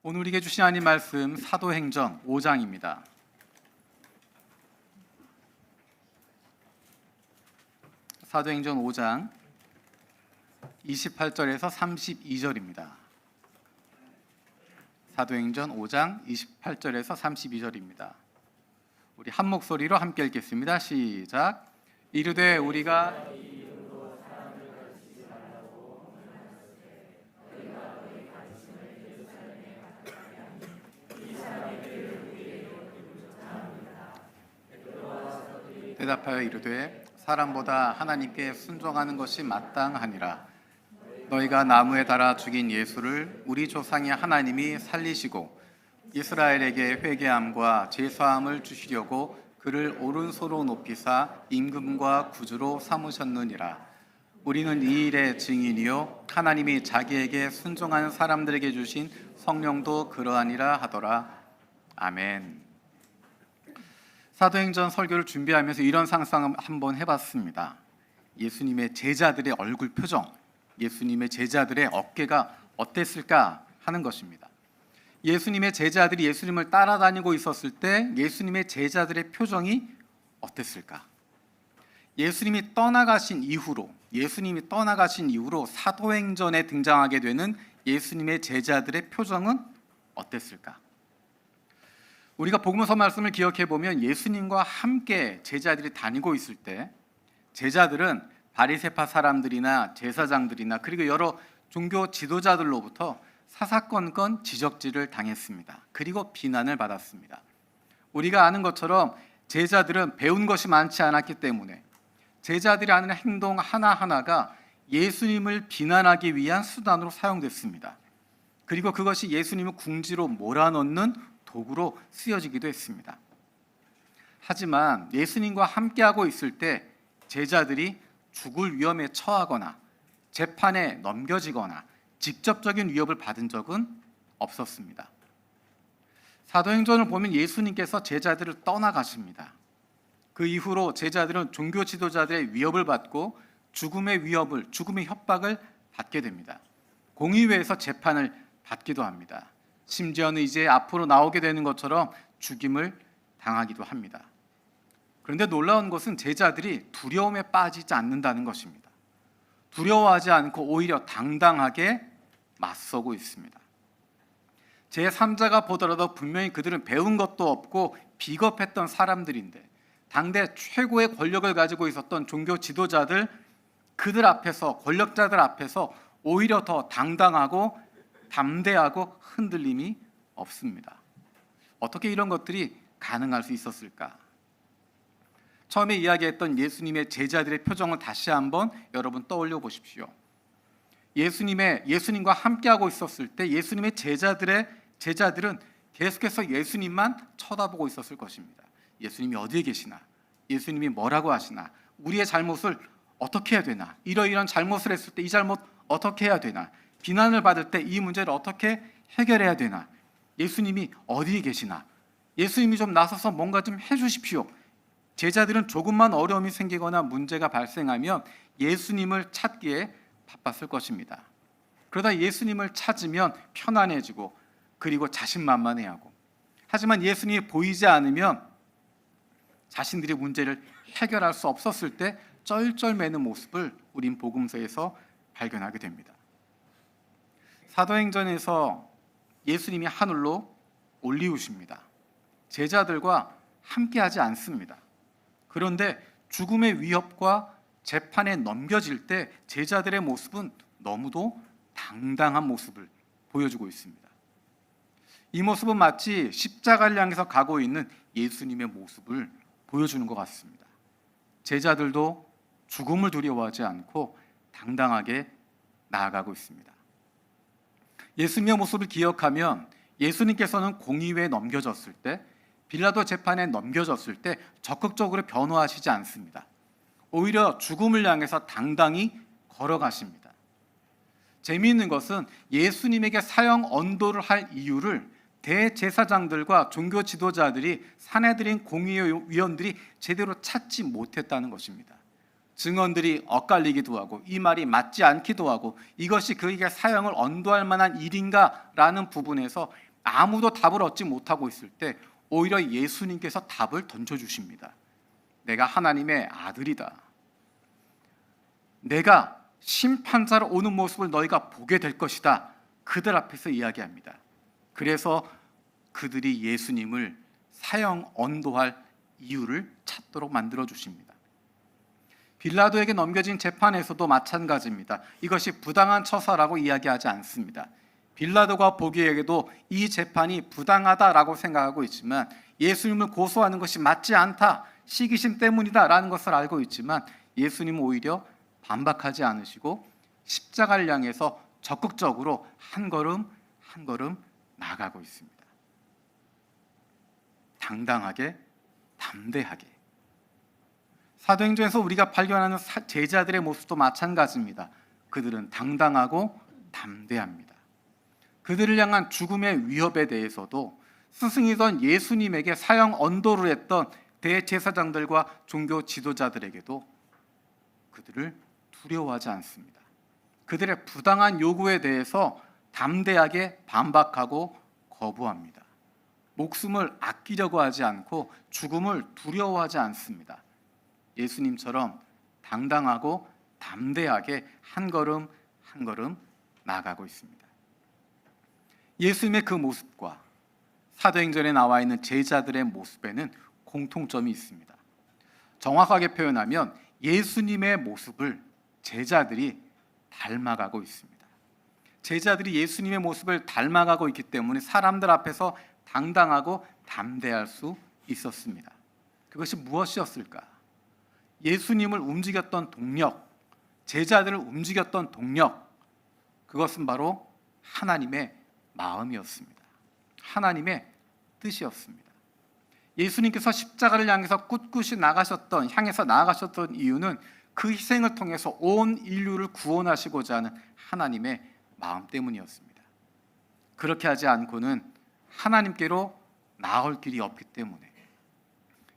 오늘 우리에게 주신 하나님 말씀 사도행전 5장입니다. 사도행전 5장 28절에서 32절입니다. 사도행전 5장 28절에서 32절입니다. 우리 한 목소리로 함께 읽겠습니다. 시작. 이르되 우리가 대답하여 이르되 사람보다 하나님께 순종하는 것이 마땅하니라. 너희가 나무에 달아 죽인 예수를 우리 조상의 하나님이 살리시고 이스라엘에게 회개함과 제사함을 주시려고 그를 오른손으로 높이사 임금과 구주로 삼으셨느니라. 우리는 이 일의 증인이요 하나님이 자기에게 순종하는 사람들에게 주신 성령도 그러하니라 하더라. 아멘. 사도행전 설교를 준비하면서 이런 상상을 한번 해봤습니다. 예수님의 제자들의 얼굴 표정, 예수님의 제자들의 어깨가 어땠을까 하는 것입니다. 예수님의 제자들이 예수님을 따라다니고 있었을 때 예수님의 제자들의 표정이 어땠을까? 예수님이 떠나가신 이후로 사도행전에 등장하게 되는 예수님의 제자들의 표정은 어땠을까? 우리가 복음서 말씀을 기억해 보면 예수님과 함께 제자들이 다니고 있을 때 제자들은 바리새파 사람들이나 제사장들이나 그리고 여러 종교 지도자들로부터 사사건건 지적질을 당했습니다. 그리고 비난을 받았습니다. 우리가 아는 것처럼 제자들은 배운 것이 많지 않았기 때문에 제자들이 하는 행동 하나하나가 예수님을 비난하기 위한 수단으로 사용됐습니다. 그리고 그것이 예수님을 궁지로 몰아넣는 도구로 쓰여지기도 했습니다. 하지만 예수님과 함께하고 있을 때 제자들이 죽을 위험에 처하거나 재판에 넘겨지거나 직접적인 위협을 받은 적은 없었습니다. 사도행전을 보면 예수님께서 제자들을 떠나가십니다. 그 이후로 제자들은 종교 지도자들의 위협을 받고 죽음의 협박을 받게 됩니다. 공의회에서 재판을 받기도 합니다. 심지어는 이제 앞으로 나오게 되는 것처럼 죽임을 당하기도 합니다. 그런데 놀라운 것은 제자들이 두려움에 빠지지 않는다는 것입니다. 두려워하지 않고 오히려 당당하게 맞서고 있습니다. 제3자가 보더라도 분명히 그들은 배운 것도 없고 비겁했던 사람들인데 당대 최고의 권력을 가지고 있었던 종교 지도자들, 그들 앞에서, 권력자들 앞에서 오히려 더 당당하고 담대하고 흔들림이 없습니다. 어떻게 이런 것들이 가능할 수 있었을까? 처음에 이야기했던 예수님의 제자들의 표정을 다시 한번 여러분 떠올려 보십시오. 예수님과 함께하고 있었을 때 예수님의 제자들은 계속해서 예수님만 쳐다보고 있었을 것입니다. 예수님이 어디에 계시나? 예수님이 뭐라고 하시나? 우리의 잘못을 어떻게 해야 되나? 이러이러한 잘못을 했을 때 이 잘못 어떻게 해야 되나? 비난을 받을 때 이 문제를 어떻게 해결해야 되나? 예수님이 어디에 계시나? 예수님이 좀 나서서 뭔가 좀 해주십시오. 제자들은 조금만 어려움이 생기거나 문제가 발생하면 예수님을 찾기에 바빴을 것입니다. 그러다 예수님을 찾으면 편안해지고 그리고 자신만만해하고, 하지만 예수님이 보이지 않으면 자신들의 문제를 해결할 수 없었을 때 쩔쩔매는 모습을 우린 복음서에서 발견하게 됩니다. 사도행전에서 예수님이 하늘로 올리우십니다. 제자들과 함께하지 않습니다. 그런데 죽음의 위협과 재판에 넘겨질 때 제자들의 모습은 너무도 당당한 모습을 보여주고 있습니다. 이 모습은 마치 십자가를 향해서 가고 있는 예수님의 모습을 보여주는 것 같습니다. 제자들도 죽음을 두려워하지 않고 당당하게 나아가고 있습니다. 예수님의 모습을 기억하면 예수님께서는 공의회에 넘겨졌을 때, 빌라도 재판에 넘겨졌을 때 적극적으로 변호하시지 않습니다. 오히려 죽음을 향해서 당당히 걸어가십니다. 재미있는 것은 예수님에게 사형 언도를 할 이유를 대제사장들과 종교 지도자들이, 사내들인 공의회 위원들이 제대로 찾지 못했다는 것입니다. 증언들이 엇갈리기도 하고 이 말이 맞지 않기도 하고 이것이 그에게 사형을 언도할 만한 일인가라는 부분에서 아무도 답을 얻지 못하고 있을 때 오히려 예수님께서 답을 던져주십니다. 내가 하나님의 아들이다. 내가 심판자로 오는 모습을 너희가 보게 될 것이다. 그들 앞에서 이야기합니다. 그래서 그들이 예수님을 사형 언도할 이유를 찾도록 만들어 주십니다. 빌라도에게 넘겨진 재판에서도 마찬가지입니다. 이것이 부당한 처사라고 이야기하지 않습니다. 빌라도가 보기에도 이 재판이 부당하다라고 생각하고 있지만 예수님을 고소하는 것이 맞지 않다, 시기심 때문이다라는 것을 알고 있지만 예수님은 오히려 반박하지 않으시고 십자가를 향해서 적극적으로 한 걸음 한 걸음 나아가고 있습니다. 당당하게, 담대하게. 사도행전에서 우리가 발견하는 제자들의 모습도 마찬가지입니다. 그들은 당당하고 담대합니다. 그들을 향한 죽음의 위협에 대해서도 스승이던 예수님에게 사형 언도를 했던 대제사장들과 종교 지도자들에게도 그들을 두려워하지 않습니다. 그들의 부당한 요구에 대해서 담대하게 반박하고 거부합니다. 목숨을 아끼려고 하지 않고 죽음을 두려워하지 않습니다. 예수님처럼 당당하고 담대하게 한 걸음 한 걸음 나아가고 있습니다. 예수님의 그 모습과 사도행전에 나와 있는 제자들의 모습에는 공통점이 있습니다. 정확하게 표현하면 예수님의 모습을 제자들이 닮아가고 있습니다. 제자들이 예수님의 모습을 닮아가고 있기 때문에 사람들 앞에서 당당하고 담대할 수 있었습니다. 그것이 무엇이었을까? 예수님을 움직였던 동력, 제자들을 움직였던 동력, 그것은 바로 하나님의 마음이었습니다. 하나님의 뜻이었습니다. 예수님께서 십자가를 향해서 꿋꿋이 향해서 나아가셨던 이유는 그 희생을 통해서 온 인류를 구원하시고자 하는 하나님의 마음 때문이었습니다. 그렇게 하지 않고는 하나님께로 나아올 길이 없기 때문에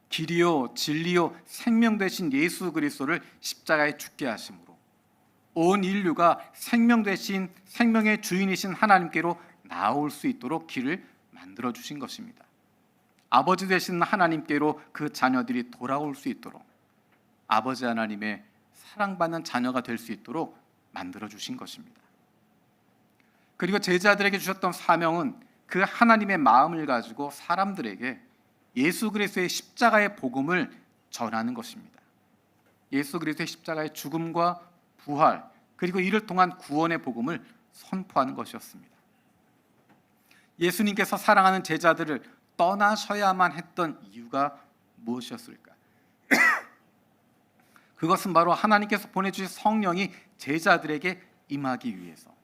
길이요 진리요 생명 되신 예수 그리스도를 십자가에 죽게 하심으로 온 인류가 생명 되신 생명의 주인이신 하나님께로 나올 수 있도록 길을 만들어 주신 것입니다. 아버지 되신 하나님께로 그 자녀들이 돌아올 수 있도록 아버지 하나님의 사랑받는 자녀가 될 수 있도록 만들어 주신 것입니다. 그리고 제자들에게 주셨던 사명은 그 하나님의 마음을 가지고 사람들에게 예수 그리스도의 십자가의 복음을 전하는 것입니다. 예수 그리스도의 십자가의 죽음과 부활 그리고 이를 통한 구원의 복음을 선포하는 것이었습니다. 예수님께서 사랑하는 제자들을 떠나셔야만 했던 이유가 무엇이었을까? 그것은 바로 하나님께서 보내주신 성령이 제자들에게 임하기 위해서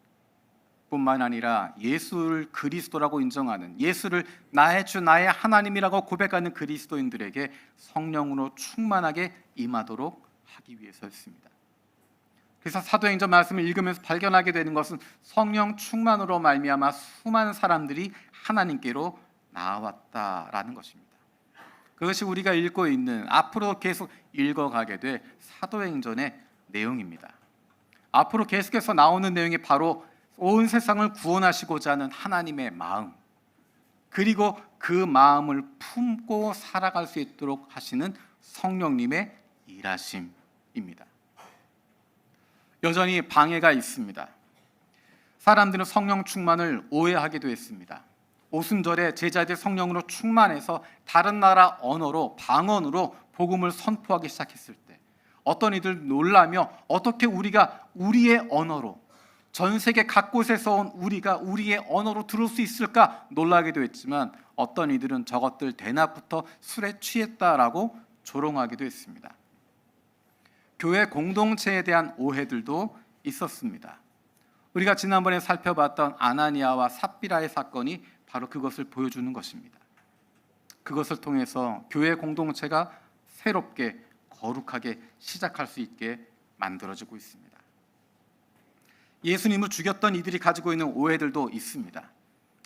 뿐만 아니라 예수를 그리스도라고 인정하는 예수를 나의 주 나의 하나님이라고 고백하는 그리스도인들에게 성령으로 충만하게 임하도록 하기 위해서였습니다. 그래서 사도행전 말씀을 읽으면서 발견하게 되는 것은 성령 충만으로 말미암아 수많은 사람들이 하나님께로 나아왔다라는 것입니다. 그것이 우리가 읽고 있는 앞으로 계속 읽어가게 될 사도행전의 내용입니다. 앞으로 계속해서 나오는 내용이 바로 온 세상을 구원하시고자 하는 하나님의 마음 그리고 그 마음을 품고 살아갈 수 있도록 하시는 성령님의 일하심입니다. 여전히 방해가 있습니다. 사람들은 성령 충만을 오해하기도 했습니다. 오순절에 제자들 성령으로 충만해서 다른 나라 언어로 방언으로 복음을 선포하기 시작했을 때 어떤 이들 놀라며 어떻게 우리가 우리의 언어로 전 세계 각곳에서 온 우리가 우리의 언어로 들을 수 있을까 놀라기도 했지만 어떤 이들은 저것들 대낮부터 술에 취했다라고 조롱하기도 했습니다. 교회 공동체에 대한 오해들도 있었습니다. 우리가 지난번에 살펴봤던 아나니아와 삽비라의 사건이 바로 그것을 보여주는 것입니다. 그것을 통해서 교회 공동체가 새롭게 거룩하게 시작할 수 있게 만들어지고 있습니다. 예수님을 죽였던 이들이 가지고 있는 오해들도 있습니다.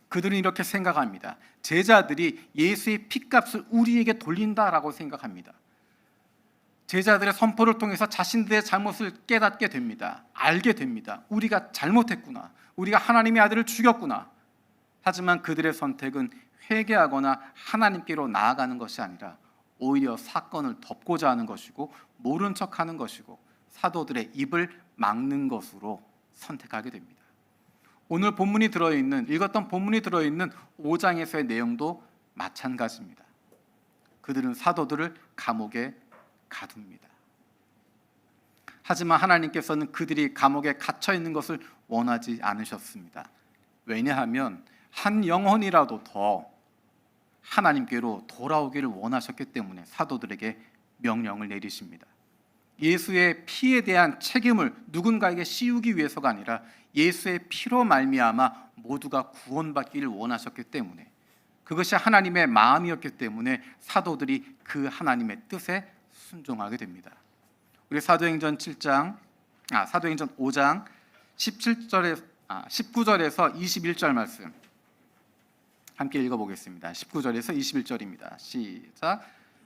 그들은 이렇게 생각합니다. 제자들이 예수의 핏값을 우리에게 돌린다라고 생각합니다. 제자들의 선포를 통해서 자신들의 잘못을 깨닫게 됩니다. 알게 됩니다. 우리가 잘못했구나. 우리가 하나님의 아들을 죽였구나. 하지만 그들의 선택은 회개하거나 하나님께로 나아가는 것이 아니라 오히려 사건을 덮고자 하는 것이고 모른 척하는 것이고 사도들의 입을 막는 것으로 선택하게 됩니다. 오늘 본문이 들어있는 읽었던 본문이 들어있는 5장에서의 내용도 마찬가지입니다. 그들은 사도들을 감옥에 가둡니다. 하지만 하나님께서는 그들이 감옥에 갇혀 있는 것을 원하지 않으셨습니다. 왜냐하면 한 영혼이라도 더 하나님께로 돌아오기를 원하셨기 때문에 사도들에게 명령을 내리십니다. 예수의 피에 대한 책임을 누군가에게 씌우기 위해서가 아니라 예수의 피로 말미암아 모두가 구원받기를 원하셨기 때문에, 그것이 하나님의 마음이었기 때문에 사도들이 그 하나님의 뜻에 순종하게 됩니다. 우리 사도행전 5장 19절에서 21절 말씀 함께 읽어보겠습니다. 19절에서 21절입니다. 시작.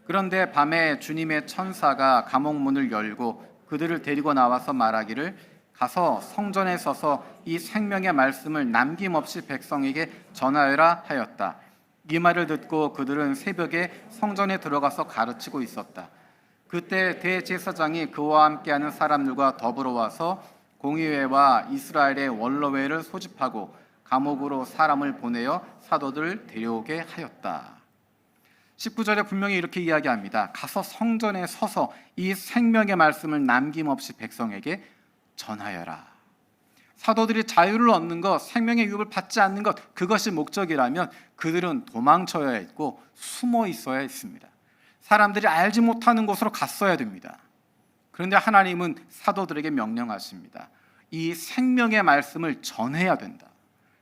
그런데 밤에 주님의 천사가 감옥문을 열고 그들을 데리고 나와서 말하기를 가서 성전에 서서 이 생명의 말씀을 남김없이 백성에게 전하여라 하였다. 이 말을 듣고 그들은 새벽에 성전에 들어가서 가르치고 있었다. 그때 대제사장이 그와 함께하는 사람들과 더불어 와서 공의회와 이스라엘의 원로회를 소집하고 감옥으로 사람을 보내어 사도들을 데려오게 하였다. 19절에 분명히 이렇게 이야기합니다. 가서 성전에 서서 이 생명의 말씀을 남김없이 백성에게 전하여라. 사도들이 자유를 얻는 것, 생명의 유업을 받지 않는 것, 그것이 목적이라면 그들은 도망쳐야 했고 숨어 있어야 했습니다. 사람들이 알지 못하는 곳으로 갔어야 됩니다. 그런데 하나님은 사도들에게 명령하십니다. 이 생명의 말씀을 전해야 된다.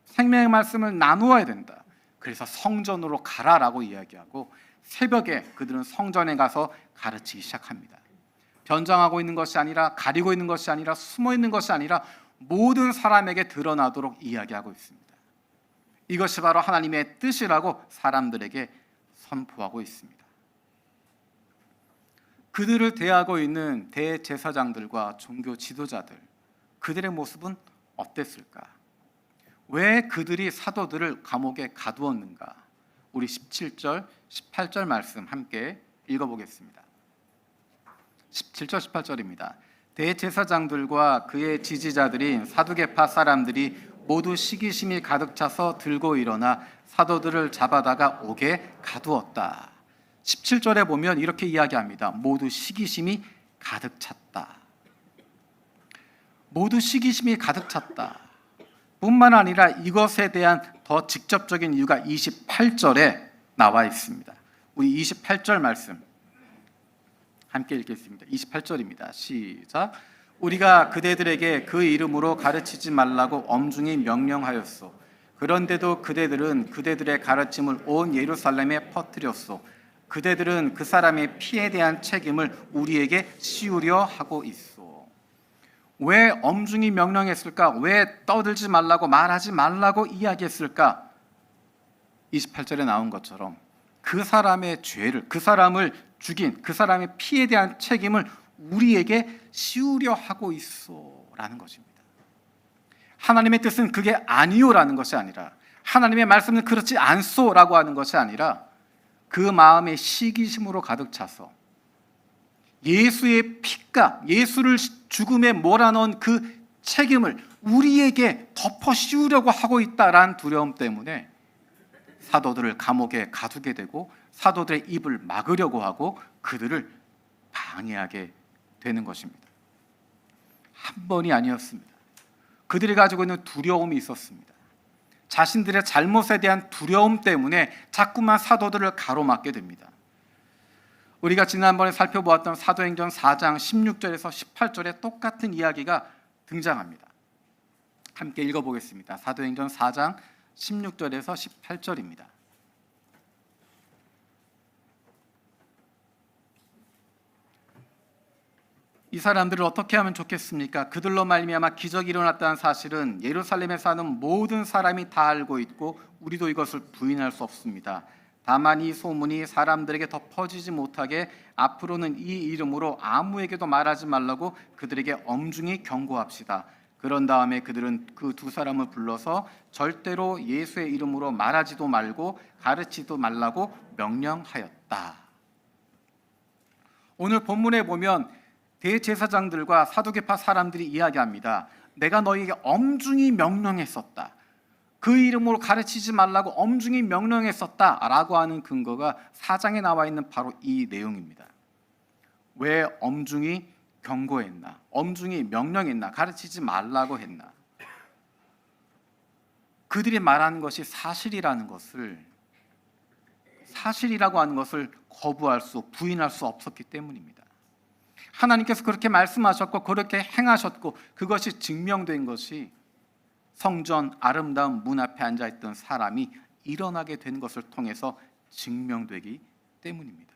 생명의 말씀을 나누어야 된다. 그래서 성전으로 가라라고 이야기하고 새벽에 그들은 성전에 가서 가르치기 시작합니다. 변장하고 있는 것이 아니라, 가리고 있는 것이 아니라, 숨어 있는 것이 아니라 모든 사람에게 드러나도록 이야기하고 있습니다. 이것이 바로 하나님의 뜻이라고 사람들에게 선포하고 있습니다. 그들을 대하고 있는 대제사장들과 종교 지도자들, 그들의 모습은 어땠을까? 왜 그들이 사도들을 감옥에 가두었는가? 우리 17절, 18절 말씀 함께 읽어보겠습니다. 17절, 18절입니다. 대제사장들과 그의 지지자들인 사두개파 사람들이 모두 시기심이 가득 차서 들고 일어나 사도들을 잡아다가 옥에 가두었다. 17절에 보면 이렇게 이야기합니다. 모두 시기심이 가득 찼다. 모두 시기심이 가득 찼다. 뿐만 아니라 이것에 대한 더 직접적인 이유가 28절에 나와 있습니다. 우리 28절 말씀 함께 읽겠습니다. 28절입니다. 시작. 우리가 그대들에게 그 이름으로 가르치지 말라고 엄중히 명령하였소. 그런데도 그대들은 그대들의 가르침을 온 예루살렘에 퍼뜨렸소. 그대들은 그 사람의 피에 대한 책임을 우리에게 씌우려 하고 있소. 왜 엄중히 명령했을까? 왜 떠들지 말라고, 말하지 말라고 이야기했을까? 28절에 나온 것처럼 그 사람의 죄를, 그 사람을 죽인 그 사람의 피에 대한 책임을 우리에게 씌우려 하고 있소라는 것입니다. 하나님의 뜻은 그게 아니요라는 것이 아니라, 하나님의 말씀은 그렇지 않소라고 하는 것이 아니라, 그 마음에 시기심으로 가득 차서 예수의 피가, 예수를 죽음에 몰아넣은 그 책임을 우리에게 덮어 씌우려고 하고 있다라는 두려움 때문에 사도들을 감옥에 가두게 되고 사도들의 입을 막으려고 하고 그들을 방해하게 되는 것입니다. 한 번이 아니었습니다. 그들이 가지고 있는 두려움이 있었습니다. 자신들의 잘못에 대한 두려움 때문에 자꾸만 사도들을 가로막게 됩니다. 우리가 지난번에 살펴보았던 사도행전 4장 16절에서 18절에 똑같은 이야기가 등장합니다. 함께 읽어보겠습니다. 사도행전 4장 16절에서 18절입니다. 이 사람들을 어떻게 하면 좋겠습니까? 그들로 말미암아 기적이 일어났다는 사실은 예루살렘에 사는 모든 사람이 다 알고 있고 우리도 이것을 부인할 수 없습니다. 다만 이 소문이 사람들에게 더 퍼지지 못하게 앞으로는 이 이름으로 아무에게도 말하지 말라고 그들에게 엄중히 경고합시다. 그런 다음에 그들은 그 두 사람을 불러서 절대로 예수의 이름으로 말하지도 말고 가르치지도 말라고 명령하였다. 오늘 본문에 보면 대제사장들과 사두개파 사람들이 이야기합니다. 내가 너희에게 엄중히 명령했었다. 그 이름으로 가르치지 말라고 엄중히 명령했었다라고 하는 근거가 4장에 나와 있는 바로 이 내용입니다. 왜 엄중히 경고했나? 엄중히 명령했나? 가르치지 말라고 했나? 그들이 말하는 것이 사실이라고 하는 것을 거부할 부인할 수 없었기 때문입니다. 하나님께서 그렇게 말씀하셨고 그렇게 행하셨고 그것이 증명된 것이 성전 아름다운 문 앞에 앉아있던 사람이 일어나게 된 것을 통해서 증명되기 때문입니다.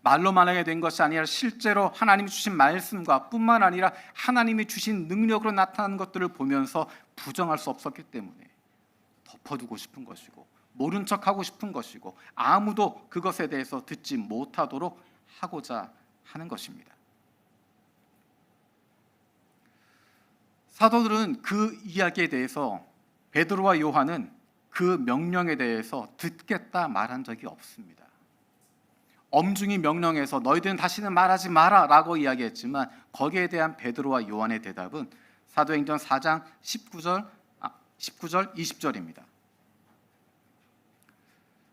말로만 하게 된 것이 아니라 실제로 하나님이 주신 말씀과 뿐만 아니라 하나님이 주신 능력으로 나타나는 것들을 보면서 부정할 수 없었기 때문에 덮어두고 싶은 것이고 모른 척하고 싶은 것이고 아무도 그것에 대해서 듣지 못하도록 하고자 하는 것입니다. 사도들은 그 이야기에 대해서 베드로와 요한은 그 명령에 대해서 듣겠다 말한 적이 없습니다. 엄중히 명령해서 너희들은 다시는 말하지 마라 라고 이야기했지만 거기에 대한 베드로와 요한의 대답은 사도행전 4장 19절 20절입니다.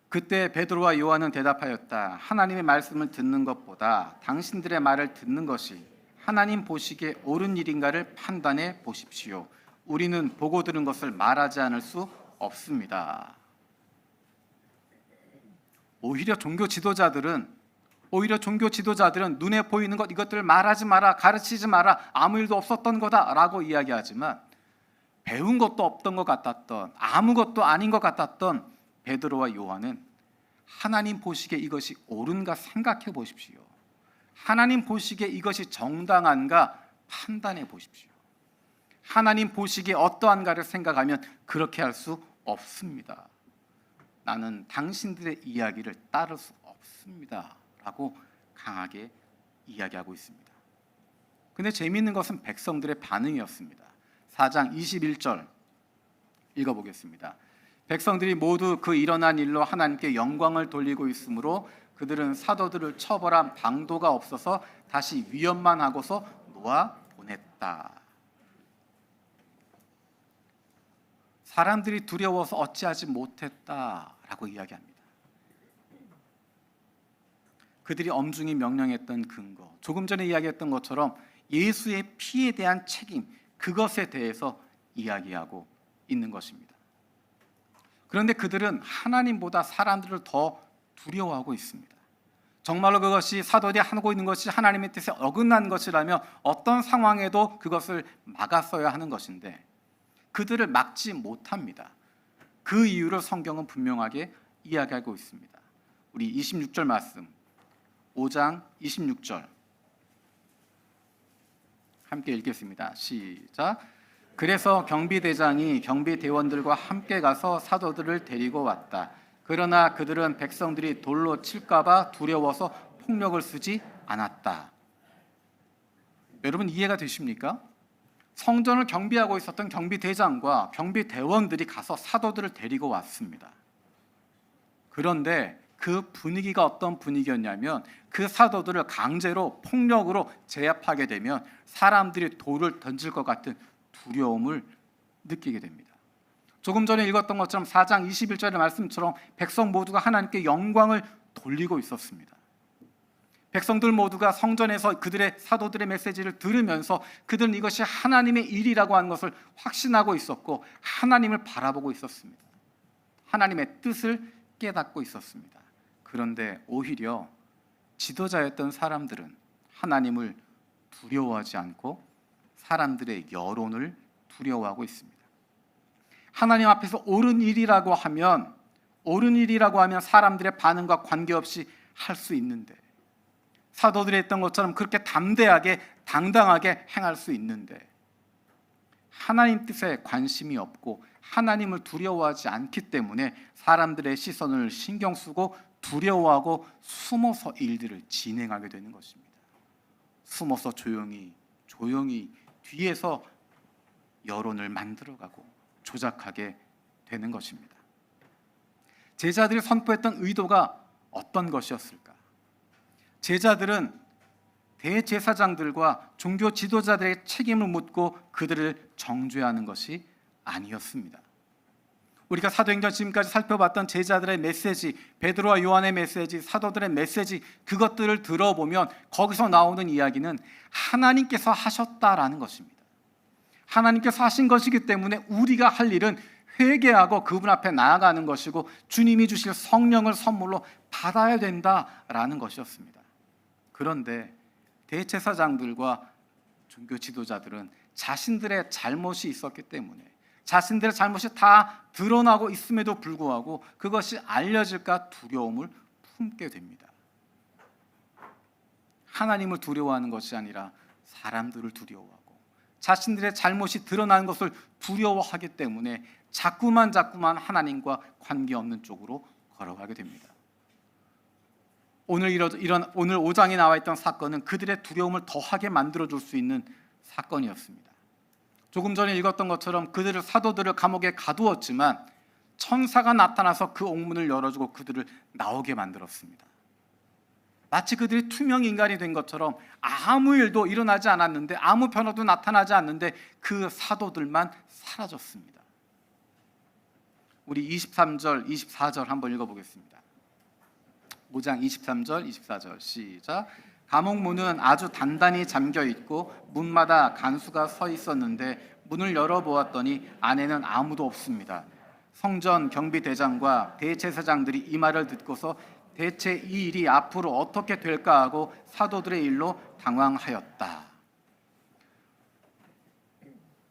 그때 베드로와 요한은 대답하였다. 하나님의 말씀을 듣는 것보다 당신들의 말을 듣는 것이 하나님 보시기에 옳은 일인가를 판단해 보십시오. 우리는 보고 들은 것을 말하지 않을 수 없습니다. 오히려 종교 지도자들은 눈에 보이는 것 이것들을 말하지 마라, 가르치지 마라, 아무 일도 없었던 거다라고 이야기하지만 배운 것도 없던 것 같았던, 아무것도 아닌 것 같았던 베드로와 요한은 하나님 보시기에 이것이 옳은가 생각해 보십시오. 하나님 보시기에 이것이 정당한가 판단해 보십시오. 하나님 보시기에 어떠한가를 생각하면 그렇게 할 수 없습니다. 나는 당신들의 이야기를 따를 수 없습니다 라고 강하게 이야기하고 있습니다. 근데 재미있는 것은 백성들의 반응이었습니다. 4장 21절 읽어보겠습니다. 백성들이 모두 그 일어난 일로 하나님께 영광을 돌리고 있으므로 그들은 사도들을 처벌한 방도가 없어서 다시 위협만 하고서 놓아 보냈다. 사람들이 두려워서 어찌하지 못했다라고 이야기합니다. 그들이 엄중히 명령했던 근거, 조금 전에 이야기했던 것처럼 예수의 피에 대한 책임, 그것에 대해서 이야기하고 있는 것입니다. 그런데 그들은 하나님보다 사람들을 더 두려워하고 있습니다. 정말로 그것이 사도들이 하고 있는 것이 하나님의 뜻에 어긋난 것이라면 어떤 상황에도 그것을 막았어야 하는 것인데 그들을 막지 못합니다. 그 이유를 성경은 분명하게 이야기하고 있습니다. 우리 26절 말씀, 5장 26절 함께 읽겠습니다. 시작. 그래서 경비대장이 경비대원들과 함께 가서 사도들을 데리고 왔다. 그러나 그들은 백성들이 돌로 칠까 봐 두려워서 폭력을 쓰지 않았다. 여러분 이해가 되십니까? 성전을 경비하고 있었던 경비대장과 경비대원들이 가서 사도들을 데리고 왔습니다. 그런데 그 분위기가 어떤 분위기였냐면 그 사도들을 강제로 폭력으로 제압하게 되면 사람들이 돌을 던질 것 같은 두려움을 느끼게 됩니다. 조금 전에 읽었던 것처럼 4장 21절의 말씀처럼 백성 모두가 하나님께 영광을 돌리고 있었습니다. 백성들 모두가 성전에서 그들의 사도들의 메시지를 들으면서 그들은 이것이 하나님의 일이라고 하는 것을 확신하고 있었고 하나님을 바라보고 있었습니다. 하나님의 뜻을 깨닫고 있었습니다. 그런데 오히려 지도자였던 사람들은 하나님을 두려워하지 않고 사람들의 여론을 두려워하고 있습니다. 하나님 앞에서 옳은 일이라고 하면 사람들의 반응과 관계없이 할 수 있는데 사도들이 했던 것처럼 그렇게 담대하게 당당하게 행할 수 있는데 하나님 뜻에 관심이 없고 하나님을 두려워하지 않기 때문에 사람들의 시선을 신경 쓰고 두려워하고 숨어서 일들을 진행하게 되는 것입니다. 숨어서 조용히 뒤에서 여론을 만들어가고 조작하게 되는 것입니다. 제자들이 선포했던 의도가 어떤 것이었을까? 제자들은 대제사장들과 종교 지도자들의 책임을 묻고 그들을 정죄하는 것이 아니었습니다. 우리가 사도행전 지금까지 살펴봤던 제자들의 메시지, 베드로와 요한의 메시지, 사도들의 메시지, 그것들을 들어보면 거기서 나오는 이야기는 하나님께서 하셨다라는 것입니다. 하나님께서 하신 것이기 때문에 우리가 할 일은 회개하고 그분 앞에 나아가는 것이고 주님이 주실 성령을 선물로 받아야 된다라는 것이었습니다. 그런데 대제사장들과 종교 지도자들은 자신들의 잘못이 있었기 때문에 자신들의 잘못이 다 드러나고 있음에도 불구하고 그것이 알려질까 두려움을 품게 됩니다. 하나님을 두려워하는 것이 아니라 사람들을 두려워하고 자신들의 잘못이 드러나는 것을 두려워하기 때문에 자꾸만 하나님과 관계없는 쪽으로 걸어가게 됩니다. 오늘 5장에 나와 있던 사건은 그들의 두려움을 더하게 만들어줄 수 있는 사건이었습니다. 조금 전에 읽었던 것처럼 사도들을 감옥에 가두었지만 천사가 나타나서 그 옥문을 열어주고 그들을 나오게 만들었습니다. 마치 그들이 투명 인간이 된 것처럼 아무 일도 일어나지 않았는데 아무 변화도 나타나지 않는데 그 사도들만 사라졌습니다. 우리 23절, 24절 한번 읽어보겠습니다. 5장 23절, 24절 시작. 감옥 문은 아주 단단히 잠겨 있고 문마다 간수가 서 있었는데 문을 열어보았더니 안에는 아무도 없습니다. 성전 경비대장과 대제사장들이 이 말을 듣고서 대체 이 일이 앞으로 어떻게 될까 하고 사도들의 일로 당황하였다.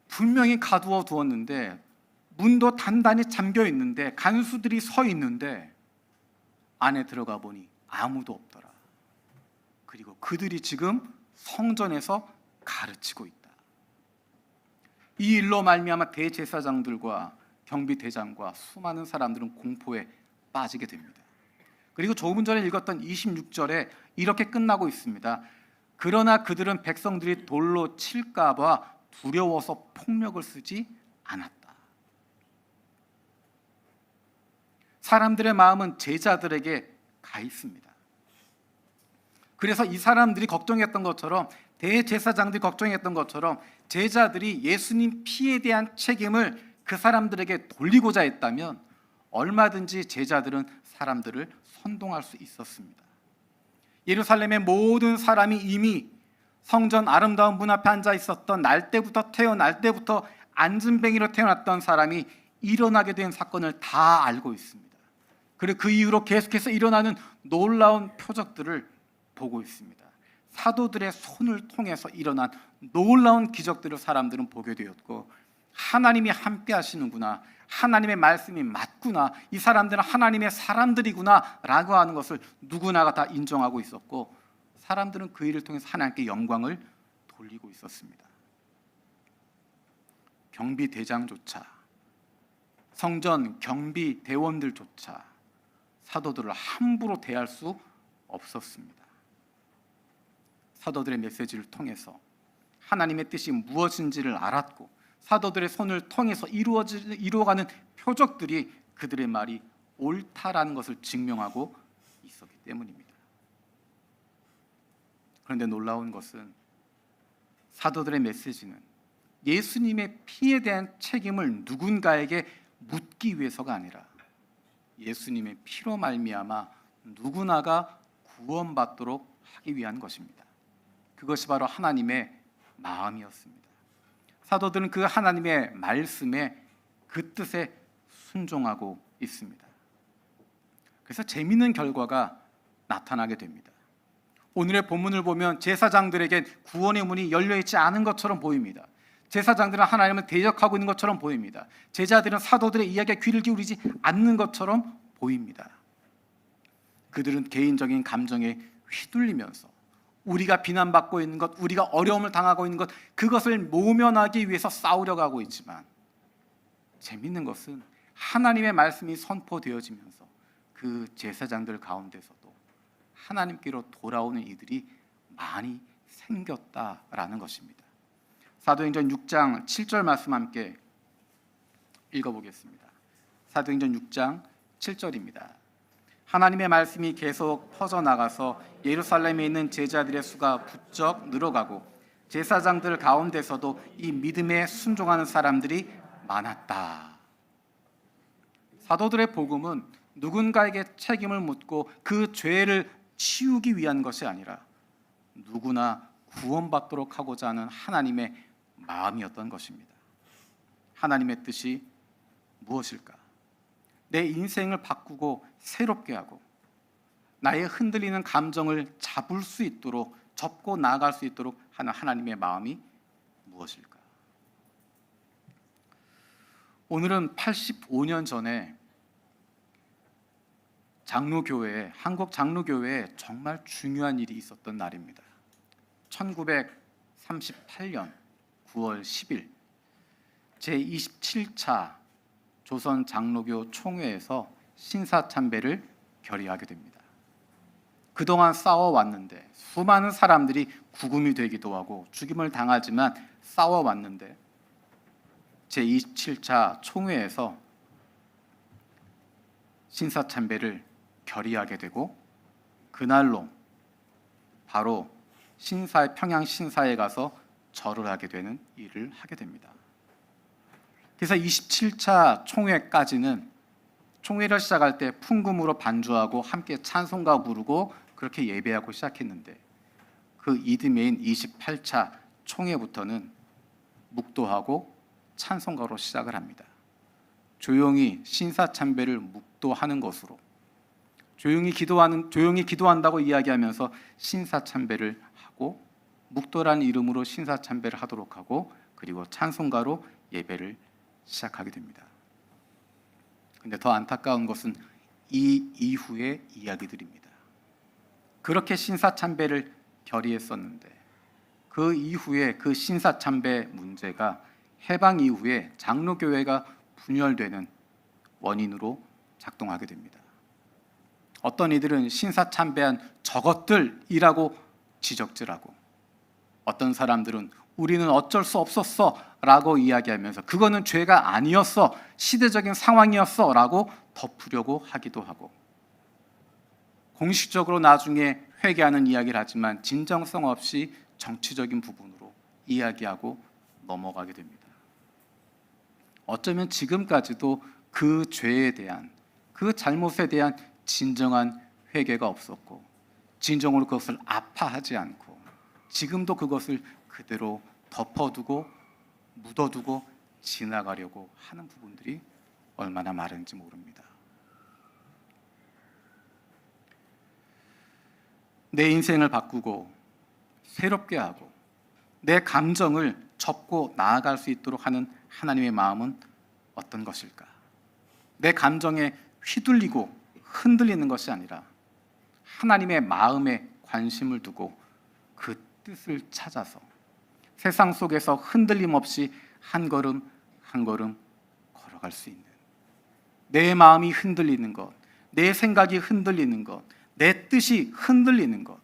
분명히 가두어 두었는데 문도 단단히 잠겨 있는데 간수들이 서 있는데 안에 들어가 보니 아무도 없더라. 그리고 그들이 지금 성전에서 가르치고 있다. 이 일로 말미암아 대제사장들과 경비대장과 수많은 사람들은 공포에 빠지게 됩니다. 그리고 조금 전에 읽었던 26절에 이렇게 끝나고 있습니다. 그러나 그들은 백성들이 돌로 칠까 봐 두려워서 폭력을 쓰지 않았다. 사람들의 마음은 제자들에게 가 있습니다. 그래서 이 사람들이 걱정했던 것처럼 대제사장들이 걱정했던 것처럼 제자들이 예수님 피에 대한 책임을 그 사람들에게 돌리고자 했다면 얼마든지 제자들은 사람들을 선동할 수 있었습니다. 예루살렘의 모든 사람이 이미 성전 아름다운 문 앞에 앉아 있었던 태어날 때부터 안진뱅이로 태어났던 사람이 일어나게 된 사건을 다 알고 있습니다. 그리고 그 이후로 계속해서 일어나는 놀라운 표적들을 보고 있습니다. 사도들의 손을 통해서 일어난 놀라운 기적들을 사람들은 보게 되었고 하나님이 함께 하시는구나, 하나님의 말씀이 맞구나, 이 사람들은 하나님의 사람들이구나 라고 하는 것을 누구나가 다 인정하고 있었고 사람들은 그 일을 통해서 하나님께 영광을 돌리고 있었습니다. 경비대장조차, 성전 경비대원들조차 사도들을 함부로 대할 수 없었습니다. 사도들의 메시지를 통해서 하나님의 뜻이 무엇인지를 알았고 사도들의 손을 통해서 이루어가는 표적들이 그들의 말이 옳다라는 것을 증명하고 있었기 때문입니다. 그런데 놀라운 것은 사도들의 메시지는 예수님의 피에 대한 책임을 누군가에게 묻기 위해서가 아니라 예수님의 피로 말미암아 누구나가 구원받도록 하기 위한 것입니다. 그것이 바로 하나님의 마음이었습니다. 사도들은 그 하나님의 말씀에 그 뜻에 순종하고 있습니다. 그래서 재미있는 결과가 나타나게 됩니다. 오늘의 본문을 보면 제사장들에게 구원의 문이 열려있지 않은 것처럼 보입니다. 제사장들은 하나님을 대적하고 있는 것처럼 보입니다. 제자들은 사도들의 이야기에 귀를 기울이지 않는 것처럼 보입니다. 그들은 개인적인 감정에 휘둘리면서 우리가 비난받고 있는 것, 우리가 어려움을 당하고 있는 것, 그것을 모면하기 위해서 싸우려고 하고 있지만 재밌는 것은 하나님의 말씀이 선포되어지면서 그 제사장들 가운데서도 하나님께로 돌아오는 이들이 많이 생겼다라는 것입니다. 사도행전 6장 7절 말씀 함께 읽어보겠습니다. 사도행전 6장 7절입니다. 하나님의 말씀이 계속 퍼져나가서 예루살렘에 있는 제자들의 수가 부쩍 늘어가고 제사장들 가운데서도 이 믿음에 순종하는 사람들이 많았다. 사도들의 복음은 누군가에게 책임을 묻고 그 죄를 치우기 위한 것이 아니라 누구나 구원받도록 하고자 하는 하나님의 마음이었던 것입니다. 하나님의 뜻이 무엇일까? 내 인생을 바꾸고 새롭게 하고 나의 흔들리는 감정을 잡을 수 있도록 접고 나아갈 수 있도록 하는 하나님의 마음이 무엇일까? 오늘은 85년 전에 장로교회에, 한국 장로교회에 정말 중요한 일이 있었던 날입니다. 1938년 9월 10일 제27차 조선 장로교 총회에서 신사참배를 결의하게 됩니다. 그동안 싸워왔는데 수많은 사람들이 구금이 되기도 하고 죽임을 당하지만 싸워왔는데 제27차 총회에서 신사참배를 결의하게 되고 그날로 바로 평양 신사에 가서 절을 하게 되는 일을 하게 됩니다. 그래서 27차 총회까지는 총회를 시작할 때 풍금으로 반주하고 함께 찬송가 부르고 그렇게 예배하고 시작했는데 그 이듬해인 28차 총회부터는 묵도하고 찬송가로 시작을 합니다. 조용히 신사참배를 묵도하는 것으로 조용히 기도한다고 이야기하면서 신사참배를 하고 묵도라는 이름으로 신사참배를 하도록 하고 그리고 찬송가로 예배를 시작하게 됩니다. 근데 더 안타까운 것은 이 이후의 이야기들입니다. 그렇게 신사참배를 결의했었는데 그 이후에 그 신사참배 문제가 해방 이후에 장로교회가 분열되는 원인으로 작동하게 됩니다. 어떤 이들은 신사참배한 저것들이라고 지적질하고 어떤 사람들은 우리는 어쩔 수 없었어 라고 이야기하면서 그거는 죄가 아니었어, 시대적인 상황이었어 라고 덮으려고 하기도 하고 공식적으로 나중에 회개하는 이야기를 하지만 진정성 없이 정치적인 부분으로 이야기하고 넘어가게 됩니다. 어쩌면 지금까지도 그 죄에 대한, 그 잘못에 대한 진정한 회개가 없었고 진정으로 그것을 아파하지 않고 지금도 그것을 그대로 덮어두고 묻어두고 지나가려고 하는 부분들이 얼마나 많은지 모릅니다. 내 인생을 바꾸고 새롭게 하고 내 감정을 접고 나아갈 수 있도록 하는 하나님의 마음은 어떤 것일까? 내 감정에 휘둘리고 흔들리는 것이 아니라 하나님의 마음에 관심을 두고 그 뜻을 찾아서 세상 속에서 흔들림 없이 한 걸음 한 걸음 걸어갈 수 있는, 내 마음이 흔들리는 것, 내 생각이 흔들리는 것, 내 뜻이 흔들리는 것,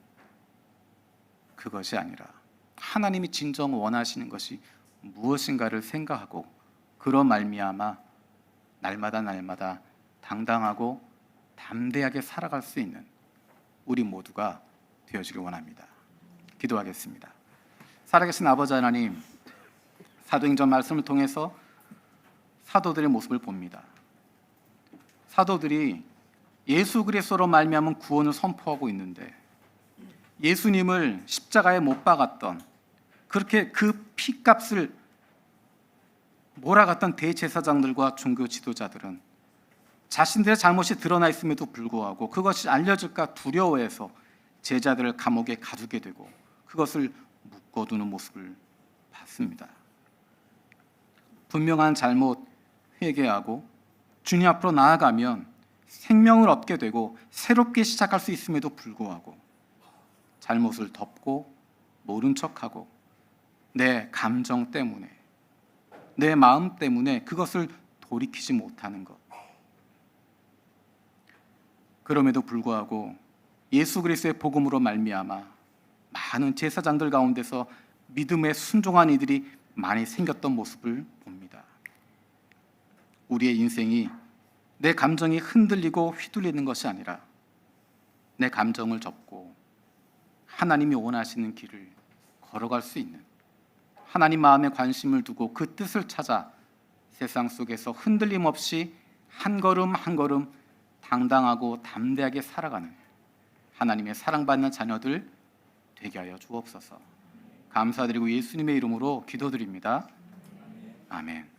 그것이 아니라 하나님이 진정 원하시는 것이 무엇인가를 생각하고 그로 말미암아 날마다 당당하고 담대하게 살아갈 수 있는 우리 모두가 되어지길 원합니다. 기도하겠습니다. 살아계신 아버지 하나님, 사도행전 말씀을 통해서 사도들의 모습을 봅니다. 사도들이 예수 그리스도로 말미암은 구원을 선포하고 있는데 예수님을 십자가에 못 박았던, 그렇게 그 피값을 몰아갔던 대제사장들과 종교 지도자들은 자신들의 잘못이 드러나 있음에도 불구하고 그것이 알려질까 두려워해서 제자들을 감옥에 가두게 되고 그것을 묶어두는 모습을 봤습니다. 분명한 잘못 회개하고 주님 앞으로 나아가면 생명을 얻게 되고 새롭게 시작할 수 있음에도 불구하고 잘못을 덮고 모른 척하고 내 감정 때문에, 내 마음 때문에 그것을 돌이키지 못하는 것. 그럼에도 불구하고 예수 그리스도의 복음으로 말미암아 많은 제사장들 가운데서 믿음에 순종한 이들이 많이 생겼던 모습을 봅니다. 우리의 인생이 내 감정이 흔들리고 휘둘리는 것이 아니라 내 감정을 접고 하나님이 원하시는 길을 걸어갈 수 있는, 하나님 마음에 관심을 두고 그 뜻을 찾아 세상 속에서 흔들림 없이 한 걸음 한 걸음 당당하고 담대하게 살아가는 하나님의 사랑받는 자녀들 되게 하여 주옵소서. 감사드리고 예수님의 이름으로 기도드립니다. 아멘.